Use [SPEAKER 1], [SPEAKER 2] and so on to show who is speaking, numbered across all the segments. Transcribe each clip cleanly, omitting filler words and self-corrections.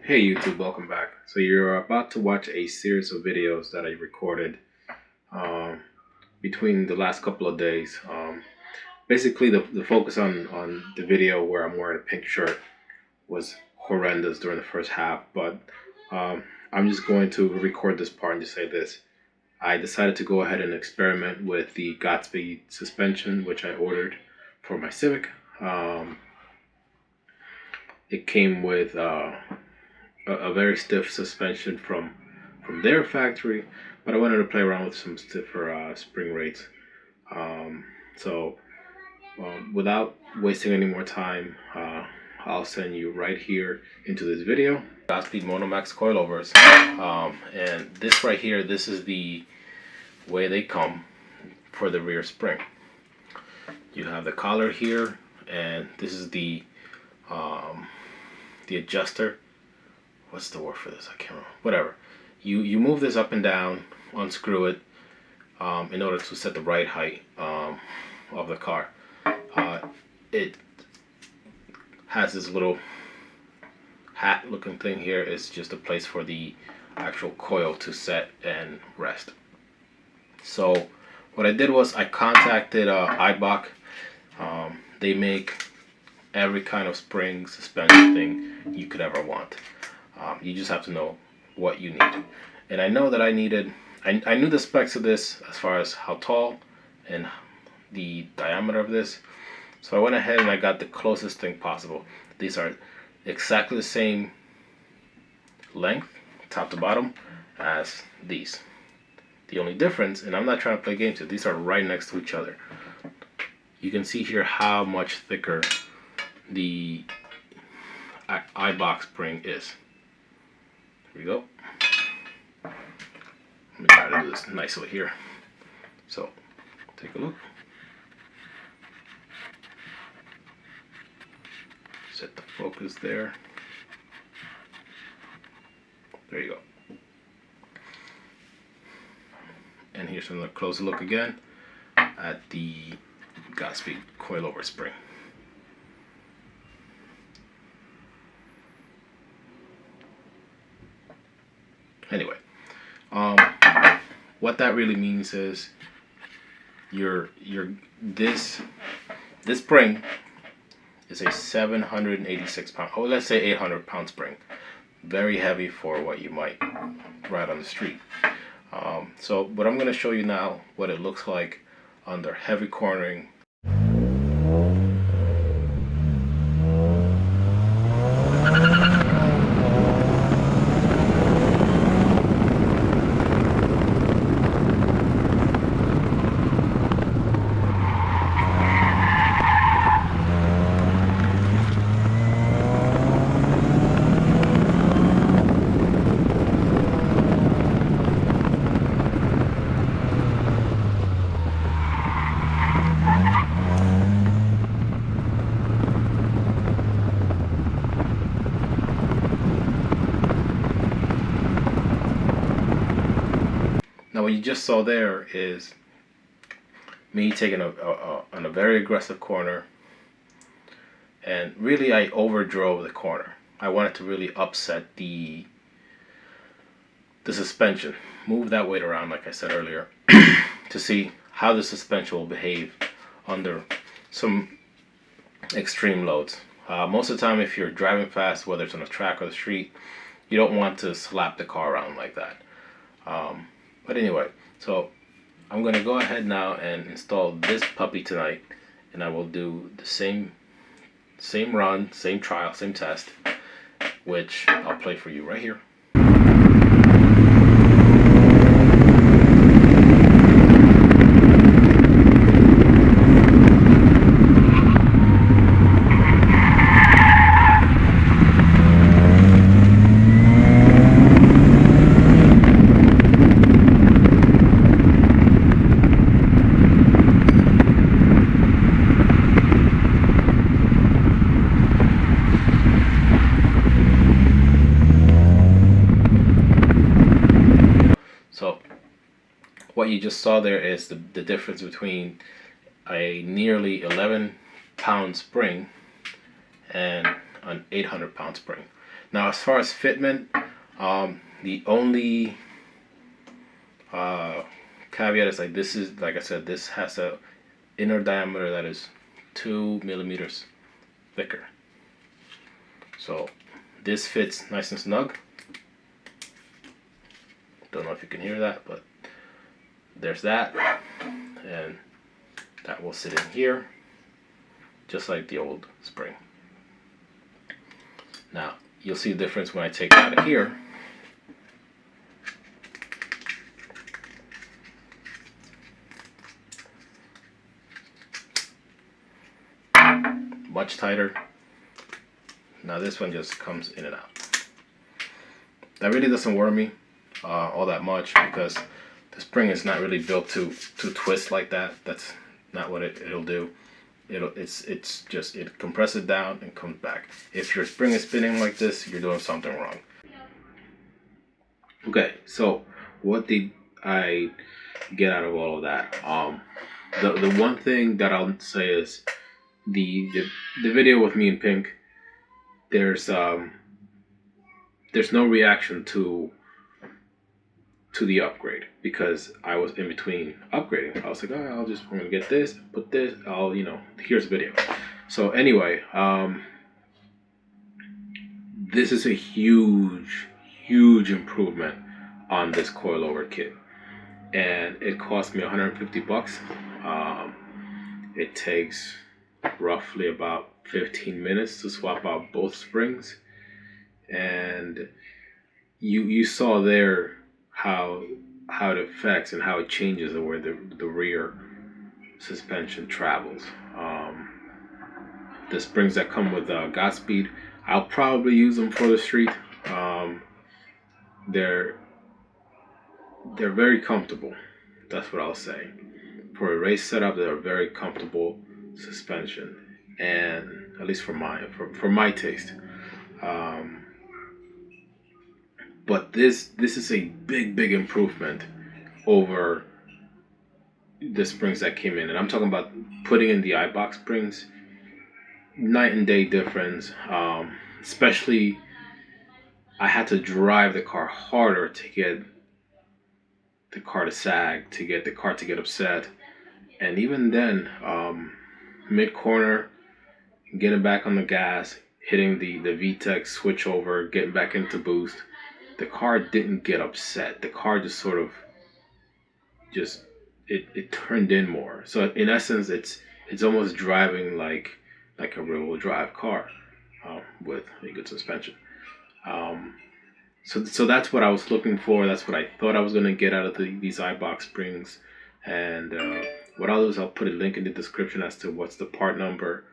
[SPEAKER 1] Hey YouTube, welcome back. So you're about to watch a series of videos that I recorded um, between the last couple of days. Basically, the focus on the video where I'm wearing a pink shirt was horrendous during the first half, but I'm just going to record this part and just say this. I decided to go ahead and experiment with the Godspeed suspension, which I ordered for my Civic. It came with a very stiff suspension from their factory, but I wanted to play around with some stiffer spring rates. So without wasting any more time, I'll send you right here into this video. Godspeed MonoMaxx coilovers, and this right here, this is the way they come for the rear spring. You have the collar here, and this is the adjuster. What's the word for this? I can't remember. Whatever. You move this up and down, unscrew it in order to set the right height of the car. It has this little hat looking thing here. It's just a place for the actual coil to set and rest. So what I did was I contacted Eibach. They make every kind of spring suspension thing you could ever want. You just have to know what you need. And I know that I knew the specs of this as far as how tall and the diameter of this. So I went ahead and I got the closest thing possible. These are exactly the same length, top to bottom, as these. The only difference, and I'm not trying to play games here, these are right next to each other. You can see here how much thicker the Eibach spring is. Here we go. Let me try to do this nicely here. So, take a look. Set the focus there. There you go. And here's another closer look again at the Godspeed coilover spring. Anyway, what that really means is this spring is a 786 pound, oh let's say 800 pound spring. Very heavy for what you might ride on the street. So what I'm going to show you now, what it looks like under heavy cornering. Now what you just saw there is me taking on a very aggressive corner, and really I overdrove the corner. I wanted to really upset the suspension, move that weight around like I said earlier, to see how the suspension will behave under some extreme loads. Most of the time if you're driving fast, whether it's on a track or the street, you don't want to slap the car around like that. But anyway, so I'm going to go ahead now and install this puppy tonight, and I will do the same run, same trial, same test, which I'll play for you right here. What you just saw there is the difference between a nearly 11 pound spring and an 800 pound spring. Now, as far as fitment, the only caveat is like this is, like I said, this has a inner diameter that is 2 millimeters thicker. So this fits nice and snug. Don't know if you can hear that, but there's that, and that will sit in here just like the old spring. Now you'll see the difference when I take it out of here. Much tighter. Now this one just comes in and out. That really doesn't worry me all that much, because the spring is not really built to twist like that. That's not what it'll do. It's just, it compresses down and comes back. If your spring is spinning like this, you're doing something wrong. Okay, so what did I get out of all of that? The one thing that I'll say is the video with me and Pink, there's no reaction to the upgrade, because I was in between upgrading. I was like, oh, I'm gonna get this, put this, here's a video. So anyway, this is a huge improvement on this coilover kit, and it cost me 150 bucks. It takes roughly about 15 minutes to swap out both springs, and you saw there how it affects and how it changes the way the rear suspension travels. The springs that come with Godspeed, I'll probably use them for the street. They're very comfortable. That's what I'll say. For a race setup, they're a very comfortable suspension, and at least for my taste. But this is a big improvement over the springs that came in, and I'm talking about putting in the Eibach springs. Night and day difference. Especially, I had to drive the car harder to get the car to sag, to get the car to get upset, and even then, mid corner, getting back on the gas, hitting the VTEC switch over, getting back into boost, the car didn't get upset. The car just sort of it turned in more. So in essence, it's almost driving like a rear-wheel drive car with a good suspension. So that's what I was looking for. That's what I thought I was going to get out of these Eibach springs. And what I'll do is I'll put a link in the description as to what's the part number.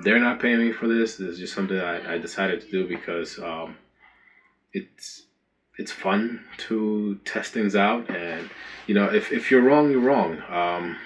[SPEAKER 1] They're not paying me for this. This is just something that I decided to do because it's fun to test things out. And if you're wrong, you're wrong.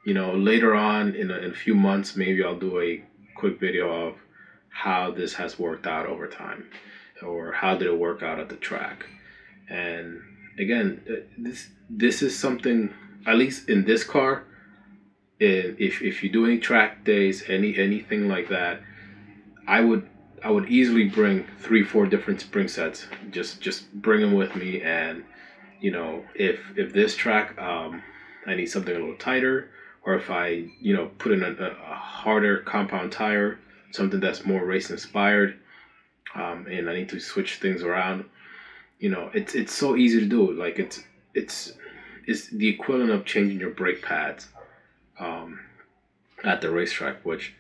[SPEAKER 1] Later on in a few months, maybe I'll do a quick video of how this has worked out over time, or how did it work out at the track. And again, this is something, at least in this car, if you do any track days, anything like that, I would easily bring 3-4 different spring sets. Just bring them with me. And if this track I need something a little tighter, or if I put in a harder compound tire, something that's more race inspired, and I need to switch things around, it's so easy to do. Like it's the equivalent of changing your brake pads at the racetrack, which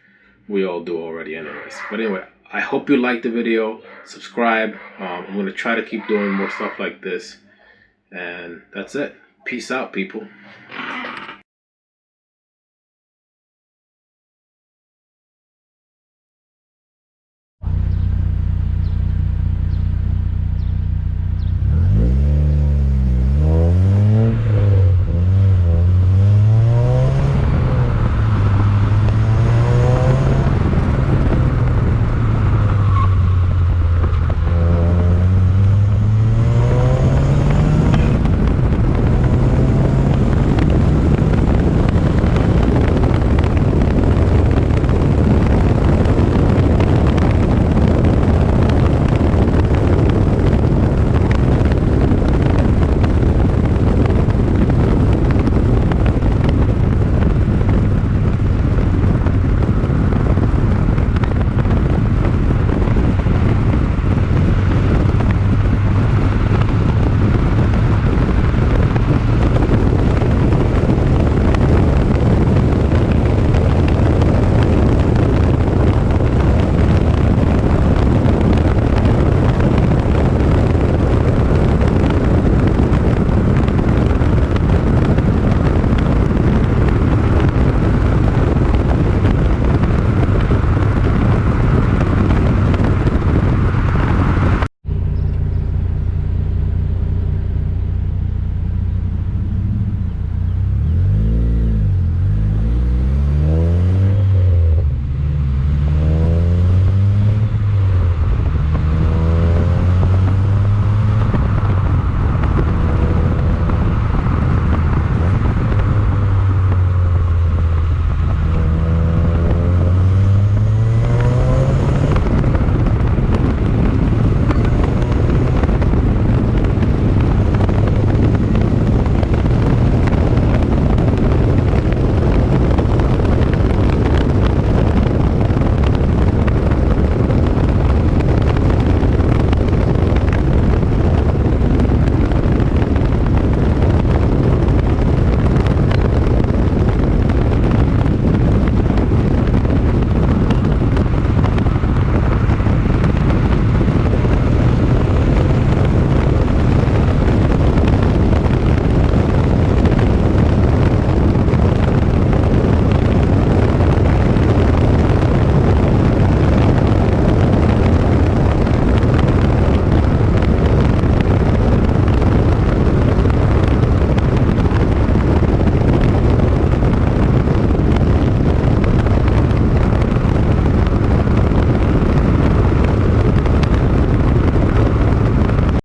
[SPEAKER 1] we all do already anyways. But anyway, I hope you liked the video. Subscribe. I'm going to try to keep doing more stuff like this. And that's it. Peace out, people.